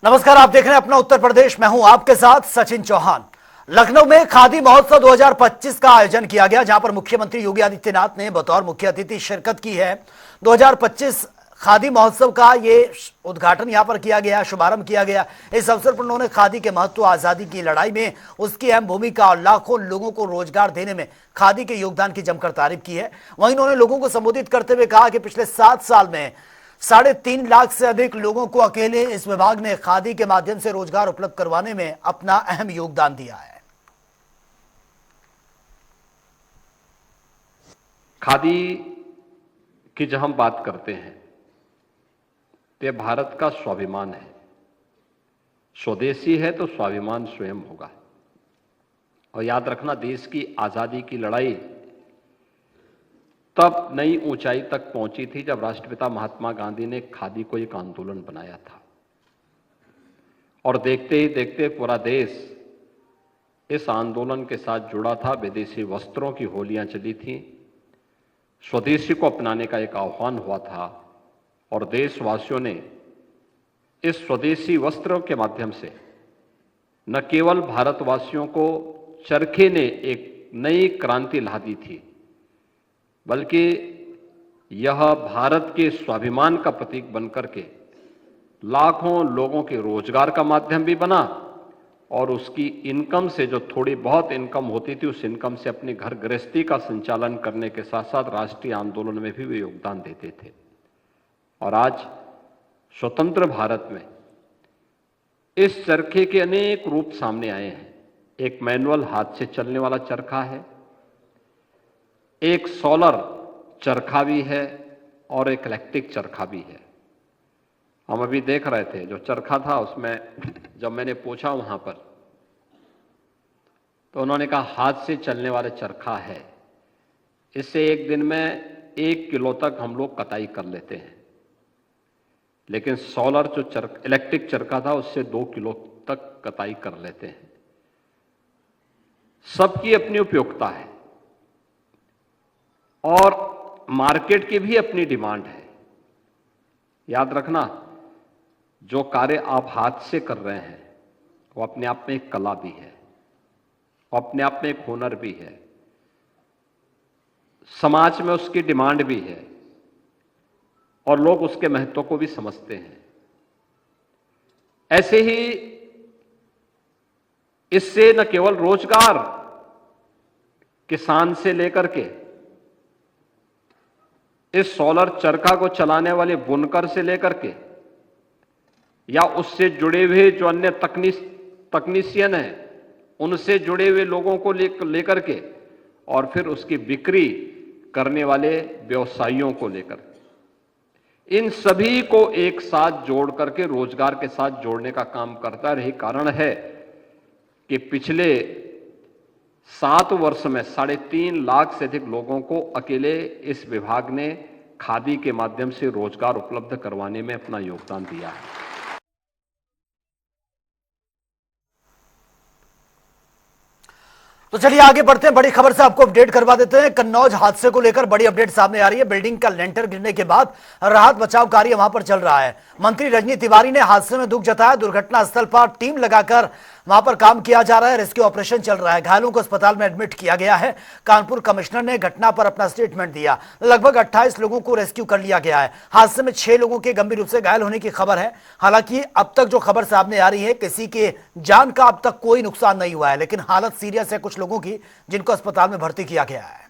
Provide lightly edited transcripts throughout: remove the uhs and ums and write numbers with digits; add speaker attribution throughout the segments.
Speaker 1: नमस्कार, आप देख रहे हैं अपना उत्तर प्रदेश। मैं हूं आपके साथ सचिन चौहान। लखनऊ में खादी महोत्सव 2025 का आयोजन किया गया, जहां पर मुख्यमंत्री योगी आदित्यनाथ ने बतौर मुख्य अतिथि शिरकत की है। 2025 खादी महोत्सव का ये उद्घाटन यहां पर किया गया, शुभारंभ किया गया। इस अवसर पर उन्होंने खादी के महत्व, आजादी की लड़ाई में उसकी अहम भूमिका और लाखों लोगों को रोजगार देने में खादी के योगदान की जमकर तारीफ की है। वहीं उन्होंने लोगों को संबोधित करते हुए कहा कि पिछले 7 साल में 3.5 लाख से अधिक लोगों को अकेले इस विभाग ने खादी के माध्यम से रोजगार उपलब्ध करवाने में अपना अहम योगदान दिया है।
Speaker 2: खादी की जब हम बात करते हैं तो यह भारत का स्वाभिमान है। स्वदेशी है तो स्वाभिमान स्वयं होगा। और याद रखना, देश की आजादी की लड़ाई तब नई ऊंचाई तक पहुंची थी जब राष्ट्रपिता महात्मा गांधी ने खादी को एक आंदोलन बनाया था। और देखते ही देखते पूरा देश इस आंदोलन के साथ जुड़ा था। विदेशी वस्त्रों की होलियां चली थी, स्वदेशी को अपनाने का एक आह्वान हुआ था और देशवासियों ने इस स्वदेशी वस्त्रों के माध्यम से न केवल भारतवासियों को चरखे ने एक नई क्रांति ला दी थी, बल्कि यह भारत के स्वाभिमान का प्रतीक बनकर के लाखों लोगों के रोजगार का माध्यम भी बना और उसकी इनकम से, जो थोड़ी बहुत इनकम होती थी, उस इनकम से अपनी घर गृहस्थी का संचालन करने के साथ साथ राष्ट्रीय आंदोलन में भी वे योगदान देते थे। और आज स्वतंत्र भारत में इस चरखे के अनेक रूप सामने आए हैं। एक मैनुअल हाथ से चलने वाला चरखा है, एक सोलर चरखा भी है और एक इलेक्ट्रिक चरखा भी है। हम अभी देख रहे थे, जो चरखा था उसमें जब मैंने पूछा वहां पर, तो उन्होंने कहा हाथ से चलने वाला चरखा है, इससे एक दिन में 1 किलो तक हम लोग कताई कर लेते हैं। लेकिन सोलर जो इलेक्ट्रिक चरखा था, उससे 2 किलो तक कताई कर लेते हैं। सबकी अपनी उपयोगिता है और मार्केट की भी अपनी डिमांड है। याद रखना, जो कार्य आप हाथ से कर रहे हैं वो अपने आप में एक कला भी है, अपने आप में एक हुनर भी है, समाज में उसकी डिमांड भी है और लोग उसके महत्व को भी समझते हैं। ऐसे ही इससे न केवल रोजगार किसान से लेकर के इस सोलर चरखा को चलाने वाले बुनकर से लेकर के या उससे जुड़े हुए जो अन्य तकनीशियन हैं, उनसे जुड़े हुए लोगों को लेकर के और फिर उसकी बिक्री करने वाले व्यवसायियों को लेकर, इन सभी को एक साथ जोड़ करके रोजगार के साथ जोड़ने का काम करता है। यही कारण है कि पिछले 7 वर्ष में 3.5 लाख से अधिक लोगों को अकेले इस विभाग ने खादी के माध्यम से रोजगार उपलब्ध करवाने में अपना योगदान दिया है।
Speaker 1: तो चलिए आगे बढ़ते हैं, बड़ी खबर से आपको अपडेट करवा देते हैं। कन्नौज हादसे को लेकर बड़ी अपडेट सामने आ रही है। बिल्डिंग का लेंटर गिरने के बाद राहत बचाव कार्य वहां पर चल रहा है। मंत्री रजनी तिवारी ने हादसे में दुख जताया। दुर्घटना स्थल पर टीम लगाकर वहां पर काम किया जा रहा है, रेस्क्यू ऑपरेशन चल रहा है। घायलों को अस्पताल में एडमिट किया गया है। कानपुर कमिश्नर ने घटना पर अपना स्टेटमेंट दिया। लगभग 28 लोगों को रेस्क्यू कर लिया गया है। हादसे में 6 लोगों के गंभीर रूप से घायल होने की खबर है। हालांकि अब तक जो खबर सामने आ रही है, किसी के जान का अब तक कोई नुकसान नहीं हुआ है, लेकिन हालत सीरियस है कुछ लोगों की, जिनको अस्पताल में भर्ती किया गया है।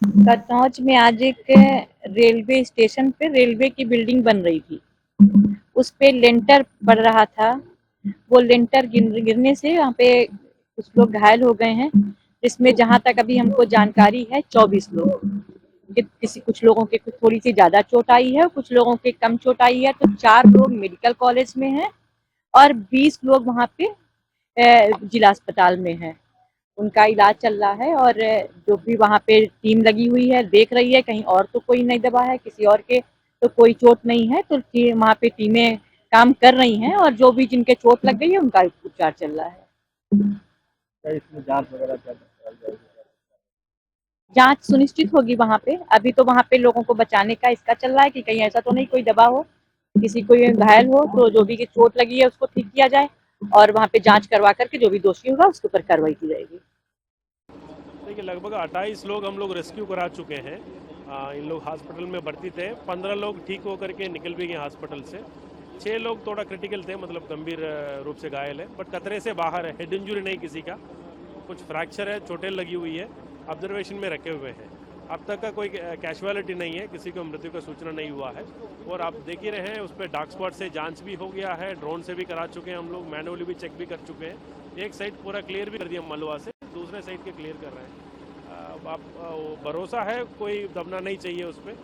Speaker 3: कन्नौज में आज एक रेलवे स्टेशन पे रेलवे की बिल्डिंग बन रही थी, उस पे लेंटर पड़ रहा था। वो लेंटर गिरने से वहाँ पे कुछ लोग घायल हो गए हैं, जिसमें जहाँ तक अभी हमको जानकारी है 24 लोग। कुछ लोगों के कुछ थोड़ी सी ज्यादा चोट आई है, कुछ लोगों के कम चोट आई है। तो 4 लोग मेडिकल कॉलेज में हैं और 20 लोग वहाँ पे जिला अस्पताल में हैं। उनका इलाज चल रहा है और जो भी वहाँ पे टीम लगी हुई है देख रही है कहीं और तो कोई नहीं दबा है, किसी और के तो कोई चोट नहीं है। तो वहाँ पे टीमें काम कर रही हैं और जो भी जिनके चोट लग गई है उनका उपचार चल रहा है।
Speaker 4: इसमें जांच वगैरह
Speaker 3: जांच सुनिश्चित होगी वहां पे। अभी तो वहां पे लोगों को बचाने का इसका चल रहा है कि कहीं ऐसा तो नहीं कोई दबा हो, किसी को घायल हो, तो जो भी चोट लगी है उसको ठीक किया जाए और वहां पे जांच करवा करके जो भी दोषी होगा उसके ऊपर कार्रवाई की जाएगी।
Speaker 4: देखिए, लगभग 28 लोग हम लोग रेस्क्यू करा चुके हैं। इन लोग हॉस्पिटल में भर्ती थे। 15 लोग ठीक होकर के निकल भी गए हॉस्पिटल से। 6 लोग थोड़ा क्रिटिकल थे, मतलब गंभीर रूप से घायल है, बट खतरे से बाहर है। हेड इंजरी नहीं किसी का, कुछ फ्रैक्चर है, चोटें लगी हुई है, ऑब्जर्वेशन में रखे हुए हैं। अब तक का कोई कैजुअलिटी नहीं है, किसी को मृत्यु का सूचना नहीं हुआ है। और आप देख ही रहे हैं, उस पर डार्क स्पॉट से जांच भी हो गया है, ड्रोन से भी करा चुके हैं हम लोग, मैनुअली भी चेक भी कर चुके हैं। एक साइड पूरा क्लियर भी कर दिया मलवा से, दूसरे साइड के क्लियर कर रहे हैं। आप भरोसा है, कोई दबना नहीं चाहिए उस पर।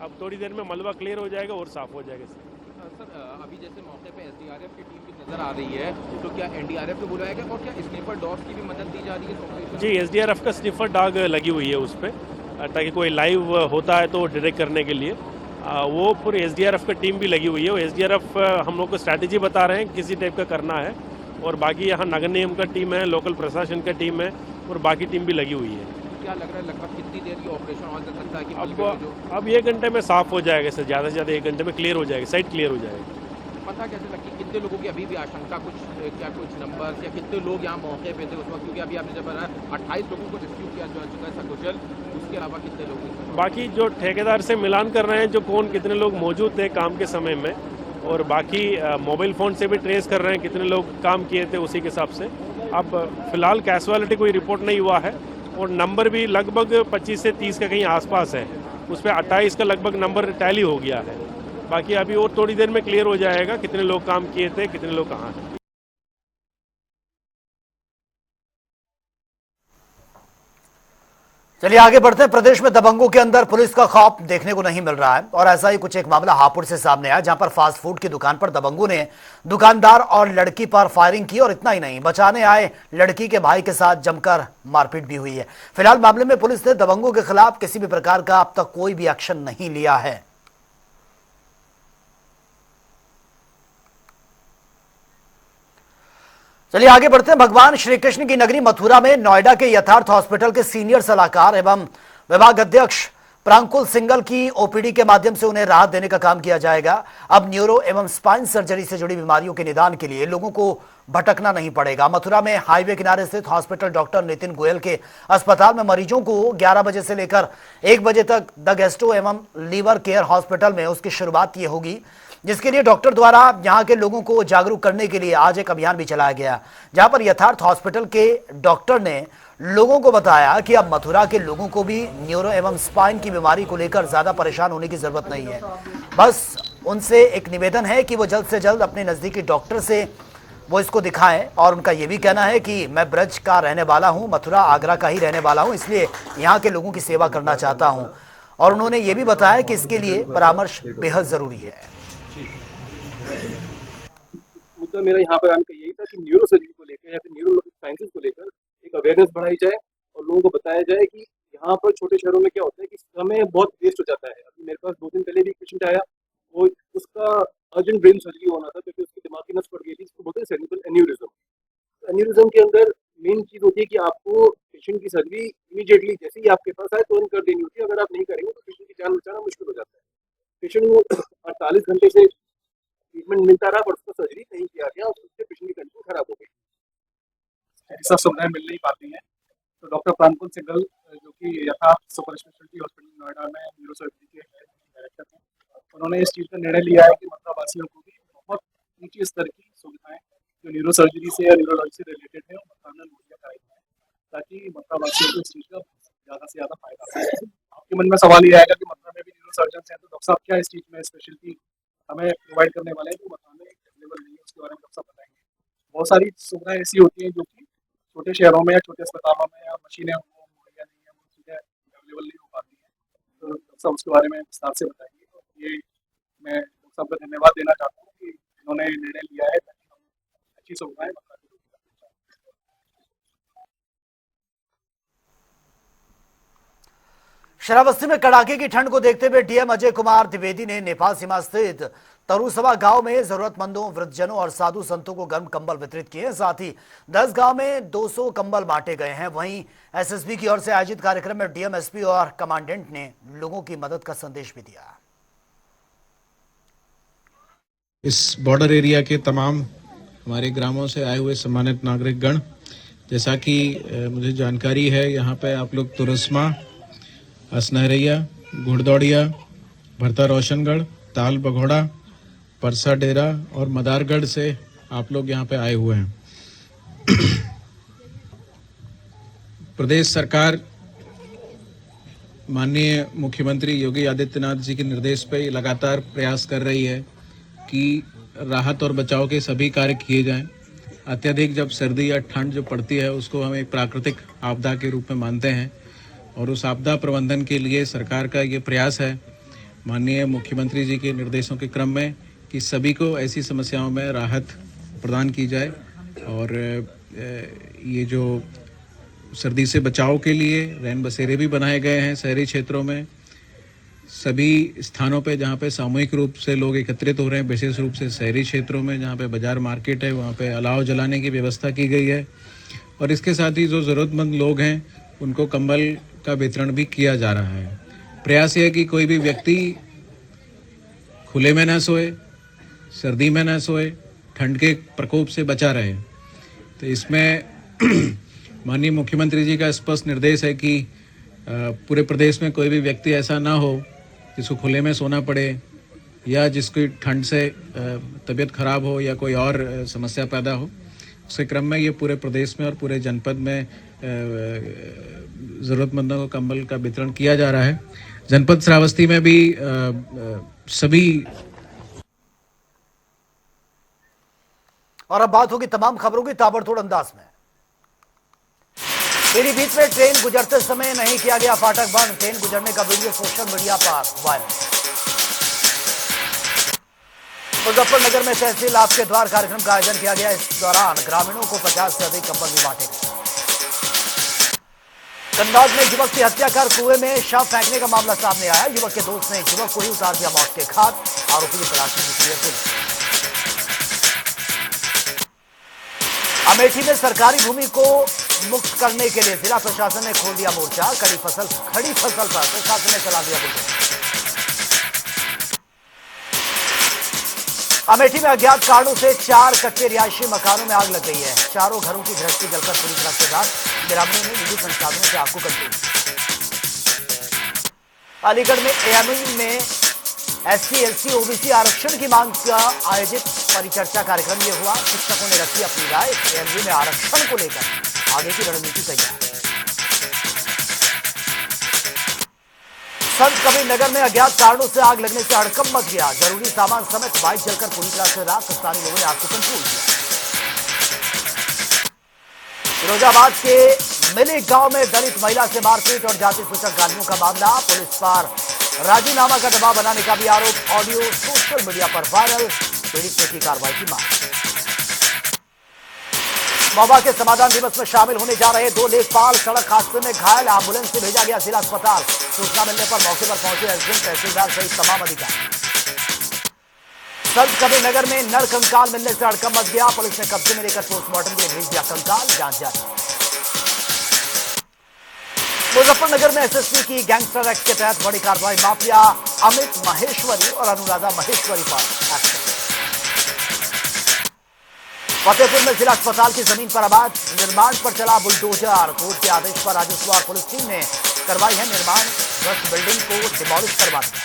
Speaker 4: अब थोड़ी देर में मलबा क्लियर हो जाएगा और साफ हो जाएगा सर।
Speaker 5: सर अभी जैसे मौके पे एसडीआरएफ की टीम भी नजर आ रही है, तो क्या एनडीआरएफ को बुलाया गया और क्या स्नीपर डॉग्स की भी मदद दी जा रही है इस ऑपरेशन में?
Speaker 4: जी, एसडीआरएफ का स्निफर डॉग लगी हुई है उस पर, ताकि कोई लाइव होता है तो डिटेक्ट करने के लिए। वो पूरी एसडीआरएफ की टीम भी लगी हुई है। वो एसडीआरएफ हम लोग को स्ट्रैटेजी बता रहे हैं किसी टाइप का करना है, और बाकी यहाँ नगर निगम का टीम है, लोकल प्रशासन का टीम है, और बाकी टीम भी लगी हुई है।
Speaker 5: क्या लग रहा है लगभग कितनी देर ये ऑपरेशन और चल सकता है कि मलबे में जो
Speaker 4: अब 1 घंटे में साफ हो जाएगा सर, ज़्यादा से ज़्यादा 1 घंटे में क्लियर हो जाएगा, साइट क्लियर हो जाएगी।
Speaker 5: पता कैसे लगी कितने लोगों की अभी भी आशंका, कुछ नंबर या कितने लोग यहाँ मौके पे थे उस वक्त, क्योंकि अभी आपने जब बताया 28 लोगों को रेस्क्यू किया जा चुका है सकुशल, उसके अलावा कितने लोग हैं?
Speaker 4: बाकी जो ठेकेदार से मिलान कर रहे हैं, जो कौन कितने लोग मौजूद थे काम के समय में, और बाकी मोबाइल फ़ोन से भी ट्रेस कर रहे हैं कितने लोग काम किए थे उसी के हिसाब से। अब फिलहाल कैजुअलिटी कोई रिपोर्ट नहीं हुआ है, और नंबर भी लगभग 25 से 30 का कहीं आसपास है, उस पर 28 का लगभग नंबर टैली हो गया है। बाकी अभी और थोड़ी देर में क्लियर हो जाएगा कितने लोग काम किए थे, कितने लोग कहाँ हैं।
Speaker 1: चलिए आगे बढ़ते हैं। प्रदेश में दबंगों के अंदर पुलिस का खौफ देखने को नहीं मिल रहा है, और ऐसा ही कुछ एक मामला हापुड़ से सामने आया, जहां पर फास्ट फूड की दुकान पर दबंगों ने दुकानदार और लड़की पर फायरिंग की, और इतना ही नहीं, बचाने आए लड़की के भाई के साथ जमकर मारपीट भी हुई है। फिलहाल मामले में पुलिस ने दबंगों के खिलाफ किसी भी प्रकार का अब तक कोई भी एक्शन नहीं लिया है। चलिए आगे बढ़ते हैं। भगवान श्री कृष्ण की नगरी मथुरा में नोएडा के यथार्थ हॉस्पिटल के सीनियर सलाहकार एवं विभाग अध्यक्ष प्रांकुल सिंगल की ओपीडी के माध्यम से उन्हें राहत देने का काम किया जाएगा। अब न्यूरो एवं स्पाइन सर्जरी से जुड़ी बीमारियों के निदान के लिए लोगों को भटकना नहीं पड़ेगा। मथुरा में हाईवे किनारे स्थित हॉस्पिटल डॉक्टर नितिन गोयल के अस्पताल में मरीजों को 11 बजे से लेकर 1 बजे तक द गेस्टो एवं लीवर केयर हॉस्पिटल में उसकी शुरुआत की होगी, जिसके लिए डॉक्टर द्वारा यहां के लोगों को जागरूक करने के लिए आज एक अभियान भी चलाया गया, जहां पर यथार्थ हॉस्पिटल के डॉक्टर ने लोगों को बताया कि अब मथुरा के लोगों को भी न्यूरो एवं स्पाइन की बीमारी को लेकर ज्यादा परेशान होने की जरूरत नहीं है। बस उनसे एक निवेदन है कि वो जल्द से जल्द अपने नजदीकी डॉक्टर से वो इसको दिखाएं, और उनका ये भी कहना है कि मैं ब्रज का रहने वाला हूं, मथुरा आगरा का ही रहने वाला हूं, इसलिए यहाँ के लोगों की सेवा करना चाहता हूं। और उन्होंने ये भी बताया कि इसके लिए परामर्श बेहद जरूरी है।
Speaker 6: मुद्दा मेरा यहाँ पर आने का यही था कि न्यूरो सर्जरी को लेकर या फिर न्यूरो साइंसेज को लेकर एक अवेयरनेस बढ़ाई जाए, और लोगों को बताया जाए कि यहाँ पर छोटे शहरों में क्या होता है कि समय बहुत वेस्ट हो जाता है। अभी मेरे पास 2 दिन पहले भी एक पेशेंट आया, वो उसका अर्जेंट ब्रेन सर्जरी होना था क्योंकि उसकी दिमाग की नस फट गई थी, जिसको बोलते हैं सेरेब्रल एन्यूरिज्म। एन्यूरिज्म के अंदर मेन चीज़ होती है कि आपको पेशेंट की सर्जरी इमीडिएटली जैसे ही आपके पास आए तुरंत कर देनी होती है। अगर आप नहीं करेंगे तो पेशेंट की जान बचाना मुश्किल हो जाता है। पेशेंट को 48 घंटे से ट्रीटमेंट मिलता रहा, पर उसको सर्जरी नहीं किया गया, और उससे पेशेंट की कंडीशन खराब हो गई। ऐसा सुविधाएं मिल नहीं पाती हैं, तो डॉक्टर प्रांकुल सिंगल जो कि यथार्थ सुपर स्पेशलिटी हॉस्पिटल नोएडा में न्यूरो सर्जरी के डायरेक्टर हैं, उन्होंने इस चीज़ का निर्णय लिया है कि मथुरा वासियों को भी बहुत ऊंचे स्तर की सुविधाएं जो न्यूरो सर्जरी से या न्यूरोलॉजी से रिलेटेड है, मथुरा में मुहैया कराई जाए, ताकि मथुरा वासियों को इस चीज़ का ज़्यादा से ज़्यादा फायदा हो। आपके मन में सवाल ये आएगा कि मथुरा में भी न्यूरो सर्जन हैं, तो डॉक्टर साहब क्या इस चीज़ में स्पेशलिटी हमें प्रोवाइड करने वाले हैं जो मथुरा में अवेलेबल नहीं है, उसके बारे में डॉक्टर साहब बताएंगे। बहुत सारी सुविधाएं ऐसी होती हैं जो कि छोटे शहरों में या छोटे अस्पतालों में या मशीनें वो मुहैया नहीं है, वो चीज़ें अवेलेबल नहीं हो पाती हैं, तो डॉक्टर साहब उसके बारे में विस्तार से बताएंगे। तो ये मैं डॉक्टर साहब का धन्यवाद देना चाहता हूँ कि इन्होंने निर्णय लिया है ताकि हम अच्छी सुविधाएं बता दें।
Speaker 1: श्रावस्ती में कड़ाके की ठंड को देखते हुए डीएम अजय कुमार द्विवेदी ने नेपाल सीमा स्थित तरुसभा गांव में जरूरतमंदों, वृद्धजनों और साधु संतों को गर्म कंबल वितरित किए। साथ ही 10 गांव में 200 कंबल बांटे गए हैं। वहीं एसएसबी की ओर से आयोजित कार्यक्रम में डीएम, एसपी और कमांडेंट ने लोगों की मदद का संदेश भी दिया।
Speaker 7: इस बॉर्डर एरिया के तमाम हमारे ग्रामों से आए हुए सम्मानित नागरिकगण, जैसा कि मुझे जानकारी है, यहाँ पे आप लोग तुरस्मा, असनहरैया, घुड़दौड़िया, भरता रोशनगढ़, ताल बघोड़ा, परसा डेरा और मदारगढ़ से आप लोग यहाँ पे आए हुए हैं। प्रदेश सरकार माननीय मुख्यमंत्री योगी आदित्यनाथ जी के निर्देश पे लगातार प्रयास कर रही है कि राहत और बचाव के सभी कार्य किए जाएं। अत्यधिक जब सर्दी या ठंड जो पड़ती है उसको हम एक प्राकृतिक आपदा के रूप में मानते हैं और उस आपदा प्रबंधन के लिए सरकार का ये प्रयास है माननीय मुख्यमंत्री जी के निर्देशों के क्रम में कि सभी को ऐसी समस्याओं में राहत प्रदान की जाए। और ये जो सर्दी से बचाव के लिए रैन बसेरे भी बनाए गए हैं शहरी क्षेत्रों में, सभी स्थानों पे जहाँ पे सामूहिक रूप से लोग एकत्रित हो रहे हैं, विशेष रूप से शहरी क्षेत्रों में जहाँ पे बाजार मार्केट है, वहाँ पे अलाव जलाने की व्यवस्था की गई है। और इसके साथ ही जो ज़रूरतमंद लोग हैं उनको कंबल का वितरण भी किया जा रहा है। प्रयास ये है कि कोई भी व्यक्ति खुले में न सोए, सर्दी में न सोए, ठंड के प्रकोप से बचा रहे। तो इसमें माननीय मुख्यमंत्री जी का स्पष्ट निर्देश है कि पूरे प्रदेश में कोई भी व्यक्ति ऐसा ना हो जिसको खुले में सोना पड़े या जिसकी ठंड से तबीयत खराब हो या कोई और समस्या पैदा हो। उसके क्रम में ये पूरे प्रदेश में और पूरे जनपद में ज़रूरतमंदों को कंबल का वितरण किया जा रहा है। जनपद श्रावस्ती में भी सभी।
Speaker 1: और अब बात होगी तमाम खबरों की ताबड़तोड़ अंदाज में। पीलीभीत में ट्रेन गुजरते समय नहीं किया गया फाटक बंद, ट्रेन गुजरने का वीडियो सोशल मीडिया पर वायरल। मुजफ्फरनगर में तहसील आपके द्वार कार्यक्रम का आयोजन किया गया। इस दौरान ग्रामीणों को 50 से अधिक कंबल भी बांटे गए। कन्नौज में युवक की हत्या कर कुएं में शव फेंकने का मामला सामने आया। युवक के दोस्त ने युवक को ही उतार दिया मौत के घाट। आरोपी की तलाश में जुटी है पुलिस। अमेठी में सरकारी भूमि को मुक्त करने के लिए जिला प्रशासन ने खोल दिया मोर्चा। खड़ी फसल पर प्रशासन ने चला दिया बुलडोजर। अमेठी में अज्ञात कारणों से 4 कच्चे रिहायशी मकानों में आग लग गई है। चारों घरों की गृहस्थी जलकर पूरी तरह से राख। ग्रामीणों ने निजी संसाधनों से आग को कंट्रोल किया। अलीगढ़ में एएमयू में SC/ST OBC आरक्षण की मांग का आयोजित परिचर्चा कार्यक्रम ये हुआ। शिक्षकों ने रखी अपनी राय। एएमयू में आरक्षण को लेकर आगे की रणनीति तैयार। संत कबीर नगर में अज्ञात कारणों से आग लगने से हड़कंप मच गया। जरूरी सामान समेत बाइक जलकर पूरी तरह से राख। स्थानीय लोगों ने आग को कंट्रोल किया। फिरोजाबाद के मिली गांव में दलित महिला से मारपीट और जाति सूचक गालियों का मामला। पुलिस पर राजीनामा का दबाव बनाने का भी आरोप। ऑडियो सोशल मीडिया पर वायरल। पीड़ित ने की कार्रवाई की मांग। महोबा के समाधान दिवस में शामिल होने जा रहे 2 लेखपाल सड़क हादसे में घायल। एम्बुलेंस से भेजा गया जिला अस्पताल। सूचना मिलने पर मौके पर पहुंचे एसडीएम, तहसीलदार सहित तमाम अधिकारी। संत कबीर नगर में नर कंकाल मिलने से हड़कंप मच गया। पुलिस ने कब्जे में लेकर पोस्टमार्टम के लिए भेज दिया कंकाल। जांच जारी। मुजफ्फरनगर में एसएसपी की गैंगस्टर एक्ट के तहत बड़ी कार्रवाई। माफिया अमित माहेश्वरी और अनुराधा माहेश्वरी पर एक्शन। फतेहपुर में जिला अस्पताल की जमीन पर अवैध निर्माण पर चला बुलडोजर। कोर्ट के आदेश पर राजस्व और पुलिस टीम ने करवाई है निर्माण ग्रस्त बिल्डिंग को डिमोलिश करवा दिया।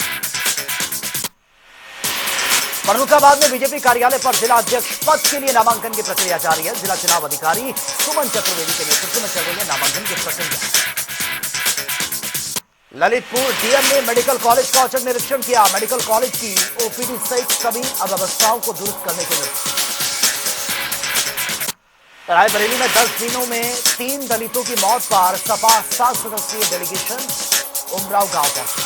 Speaker 1: फर्रुखाबाद में बीजेपी कार्यालय पर जिला अध्यक्ष पद के लिए नामांकन की प्रक्रिया जारी है। जिला चुनाव अधिकारी सुमन चतुर्वेदी के नेतृत्व में चल रही है नामांकन की प्रक्रिया। ललितपुर डीएम ने मेडिकल कॉलेज का औचक निरीक्षण किया। मेडिकल कॉलेज की ओपीडी सहित सभी अव्यवस्थाओं को दुरुस्त करने के निर्देश। रायबरेली में 10 दिनों में 3 दलितों की मौत पर सपा 7 सदस्यीय डेलीगेशन उमराव गांव पहुंची।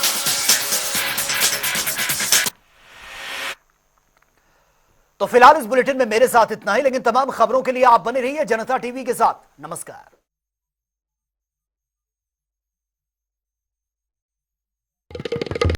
Speaker 1: तो फिलहाल इस बुलेटिन में मेरे साथ इतना ही, लेकिन तमाम खबरों के लिए आप बने रहिए जनता टीवी के साथ। नमस्कार।